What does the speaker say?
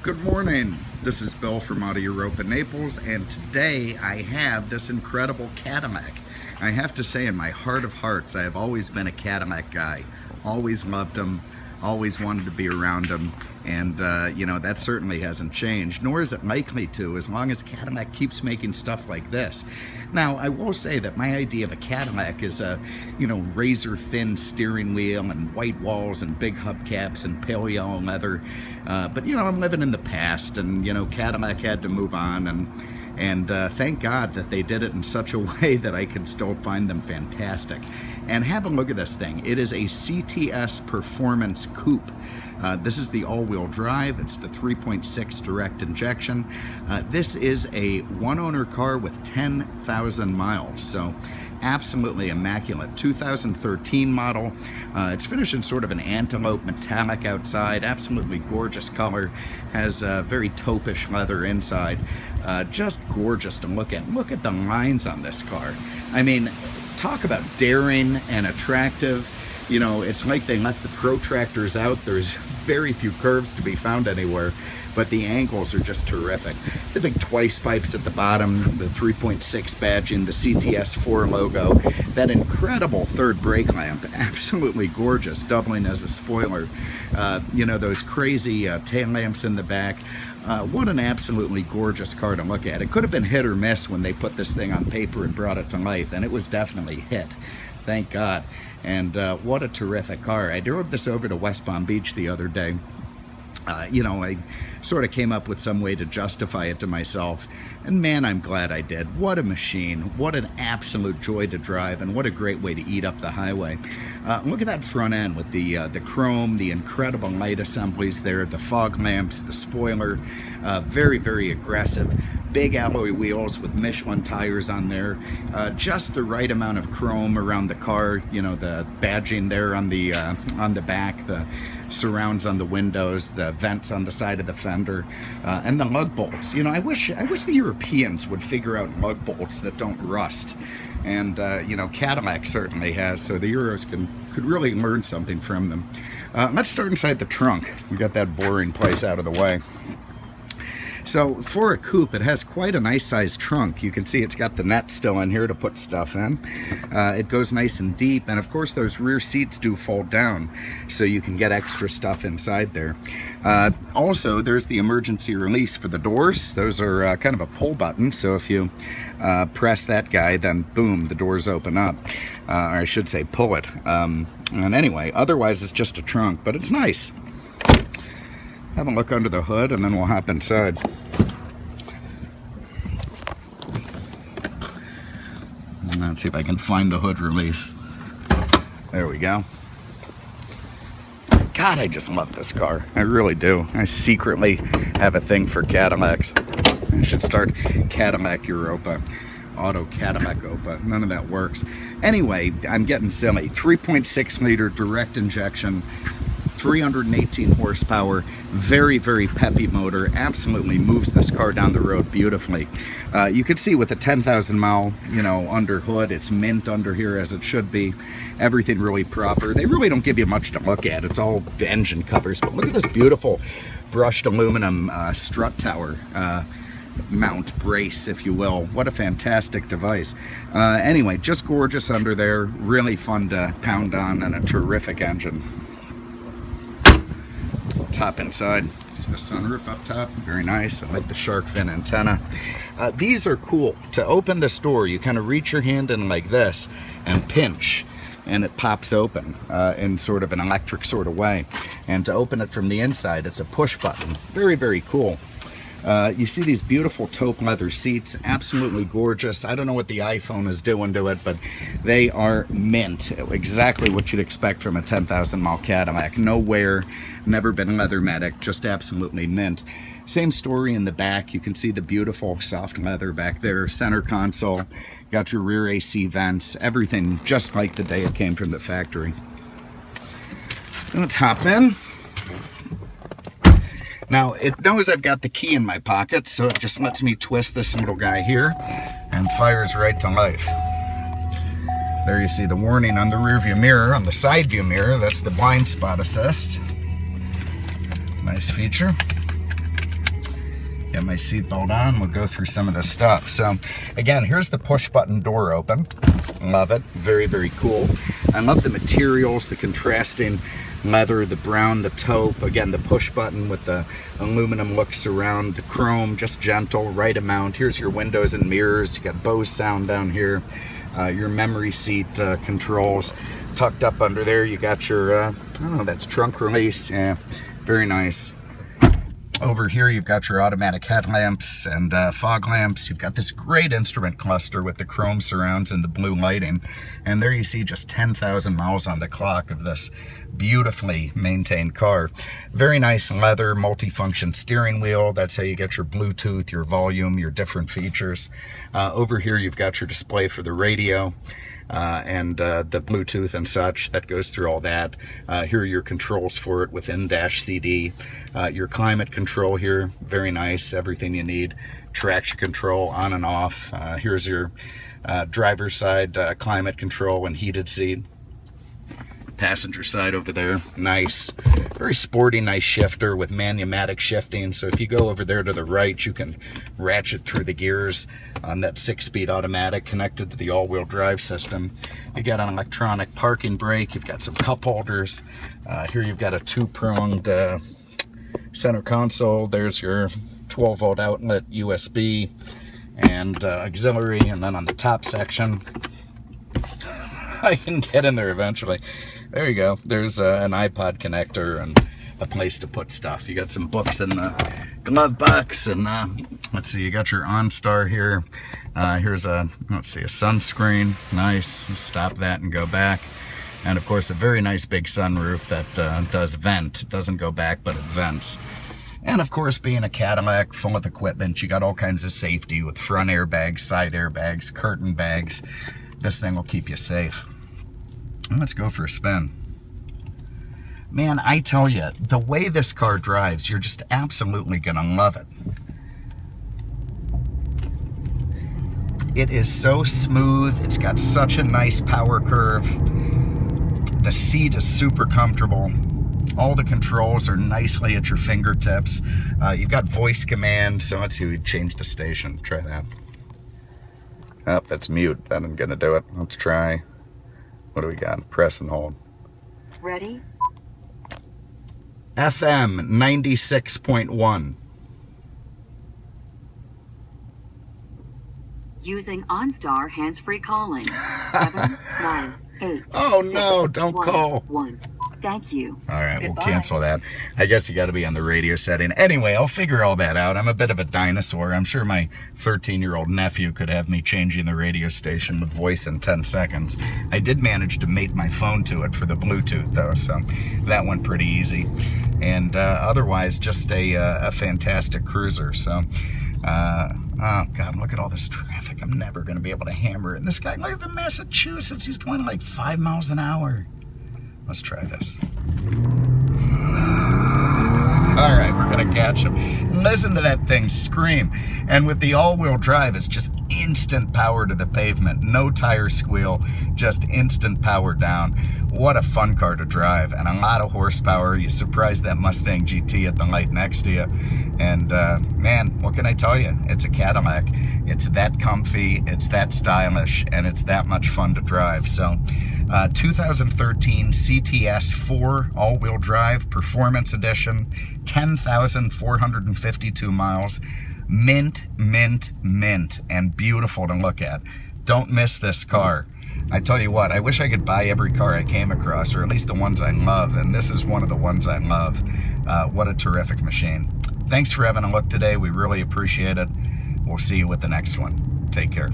Good morning. This is Bill from Europa, Naples, and today I have this incredible Cadillac. I have to say, in my heart of hearts, I have always been a Cadillac guy. Always loved them, always wanted to be around them, and you know, that certainly hasn't changed, nor is it likely to, as long as Cadillac keeps making stuff like this. Now, I will say that my idea of a Cadillac is a, you know, razor thin steering wheel and white walls and big hubcaps and pale yellow leather, but you know, I'm living in the past, and you know, Cadillac had to move on, and thank God that they did it in such a way that I can still find them fantastic. And have a look at this thing. It is a CTS Performance Coupe. This is the all-wheel drive. It's the 3.6 direct injection. This is a one-owner car with 10,000 miles, so absolutely immaculate. 2013 model. It's finished in sort of an antelope metallic outside. Absolutely gorgeous color. Has very taupe-ish leather inside. Just gorgeous to look at. Look at the lines on this car. I mean, talk about daring and attractive. You know, it's like they left the protractors out. There's very few curves to be found anywhere, but the angles are just terrific. The big twice pipes at the bottom, the 3.6 badging, the CTS 4 logo, that incredible third brake lamp, absolutely gorgeous, doubling as a spoiler. You know, those crazy tail lamps in the back. What an absolutely gorgeous car to look at. It could have been hit or miss when they put this thing on paper and brought it to life, and it was definitely hit. Thank God. And what a terrific car. I drove this over to West Palm Beach the other day. You know, I sort of came up with some way to justify it to myself, and man, I'm glad I did. What a machine. What an absolute joy to drive, and what a great way to eat up the highway. Look at that front end with the chrome, the incredible light assemblies there, the fog lamps, the spoiler, very, very aggressive. Big alloy wheels with Michelin tires on there, just the right amount of chrome around the car. You know, the badging there on the back, the surrounds on the windows, the vents on the side of the fender, and the lug bolts. You know, I wish the Europeans would figure out lug bolts that don't rust, and you know, Cadillac certainly has, so the Euros could really learn something from them. Let's start inside the trunk. We got that boring place out of the way. So for a coupe, it has quite a nice sized trunk. You can see it's got the net still in here to put stuff in. It goes nice and deep, and of course those rear seats do fold down, so you can get extra stuff inside there. Also, there's the emergency release for the doors. Those are kind of a pull button, so if you press that guy, then boom, the doors open up. Or I should say pull it. And anyway, otherwise it's just a trunk, but it's nice. Have a look under the hood, and then we'll hop inside. And let's see if I can find the hood release. There we go. God, I just love this car. I really do. I secretly have a thing for Cadillacs. I should start Cadillac Europa. Auto Cadillac Opa. None of that works. Anyway, I'm getting silly. 3.6 liter direct injection. 318 horsepower, very, very peppy motor, absolutely moves this car down the road beautifully. You can see with a 10,000 mile, you know, under hood, it's mint under here as it should be. Everything really proper. They really don't give you much to look at. It's all engine covers, but look at this beautiful brushed aluminum strut tower. Mount brace, if you will. What a fantastic device. Anyway, just gorgeous under there, really fun to pound on, and a terrific engine. Top inside, it's the sunroof up top, very nice. I like the shark fin antenna. These are cool. To open this door, you kind of reach your hand in like this and pinch, and it pops open in sort of an electric sort of way. And to open it from the inside, it's a push button. Very, very cool. You see these beautiful taupe leather seats, absolutely gorgeous. I don't know what the iPhone is doing to it, but they are mint. Exactly what you'd expect from a 10,000 mile Cadillac. No wear, never been leathermatic, just absolutely mint. Same story in the back. You can see the beautiful soft leather back there, center console, got your rear AC vents, everything just like the day it came from the factory. Let's hop in. Now, it knows I've got the key in my pocket, so it just lets me twist this little guy here and fires right to life. There you see the warning on the rear view mirror. On the side view mirror, that's the blind spot assist. Nice feature. Get my seatbelt on. We'll go through some of this stuff. So again, here's the push button door open. Love it. Very, very cool. I love the materials, the contrasting leather, the brown, the taupe. Again, the push button with the aluminum looks around, the chrome, just gentle, right amount. Here's your windows and mirrors. You got Bose sound down here. Your memory seat controls. Tucked up under there, you got your, oh, that's trunk release. Yeah, very nice. Over here, you've got your automatic headlamps and fog lamps. You've got this great instrument cluster with the chrome surrounds and the blue lighting. And there you see just 10,000 miles on the clock of this beautifully maintained car. Very nice leather multifunction steering wheel. That's how you get your Bluetooth, your volume, your different features. Over here, you've got your display for the radio. And the Bluetooth and such that goes through all that. Here are your controls for it with in-dash CD. Your climate control here, very nice, everything you need. Traction control on and off. Here's your driver's side climate control and heated seat. Passenger side over there, nice, very sporty, nice shifter with manumatic shifting. So if you go over there to the right, you can ratchet through the gears on that 6-speed automatic connected to the all-wheel drive system. You got an electronic parking brake. You've got some cup holders. Here you've got a 2-pronged center console. There's your 12-volt outlet USB and auxiliary. And then on the top section, I can get in there eventually. There you go. There's an iPod connector and a place to put stuff. You got some books in the glove box, and let's see, you got your Onstar here. Here's a, let's see, a sunscreen. Nice. Stop that and go back. And of course, a very nice big sunroof that does vent. It doesn't go back, but it vents. And of course, being a Cadillac full of equipment, you got all kinds of safety with front airbags, side airbags, curtain bags. This thing will keep you safe. Let's go for a spin. Man, I tell you, the way this car drives, you're just absolutely gonna love it. It is so smooth. It's got such a nice power curve. The seat is super comfortable. All the controls are nicely at your fingertips. You've got voice command, so let's see, we change the station. Try that. Oh, that's mute. That isn't gonna do it. Let's try. What do we got? Press and hold. Ready? FM 96.1. Using OnStar hands-free calling. 7, 9, 8. Oh no, 6, don't 1, call. 1. Thank you. All right, Goodbye. we'll cancel that. I guess you got to be on the radio setting. Anyway, I'll figure all that out. I'm a bit of a dinosaur. I'm sure my 13-year-old nephew could have me changing the radio station with voice in 10 seconds. I did manage to mate my phone to it for the Bluetooth, though, so that went pretty easy. And otherwise, just a fantastic cruiser. So, oh, God, look at all this traffic. I'm never going to be able to hammer it. And this guy, look at the Massachusetts. He's going like 5 miles an hour. Let's try this. All right, we're gonna catch him. Listen to that thing scream. And with the all-wheel drive, it's just instant power to the pavement. No tire squeal, just instant power down. What a fun car to drive, and a lot of horsepower. You surprise that Mustang GT at the light next to you. And man, what can I tell you? It's a Cadillac. It's that comfy, it's that stylish, and it's that much fun to drive. So 2013 CTS 4 all-wheel drive Performance Edition, 10,452 miles. Mint, mint, mint, and beautiful to look at. Don't miss this car. I tell you what, I wish I could buy every car I came across, or at least the ones I love, and this is one of the ones I love. What a terrific machine. Thanks for having a look today. We really appreciate it. We'll see you with the next one. Take care.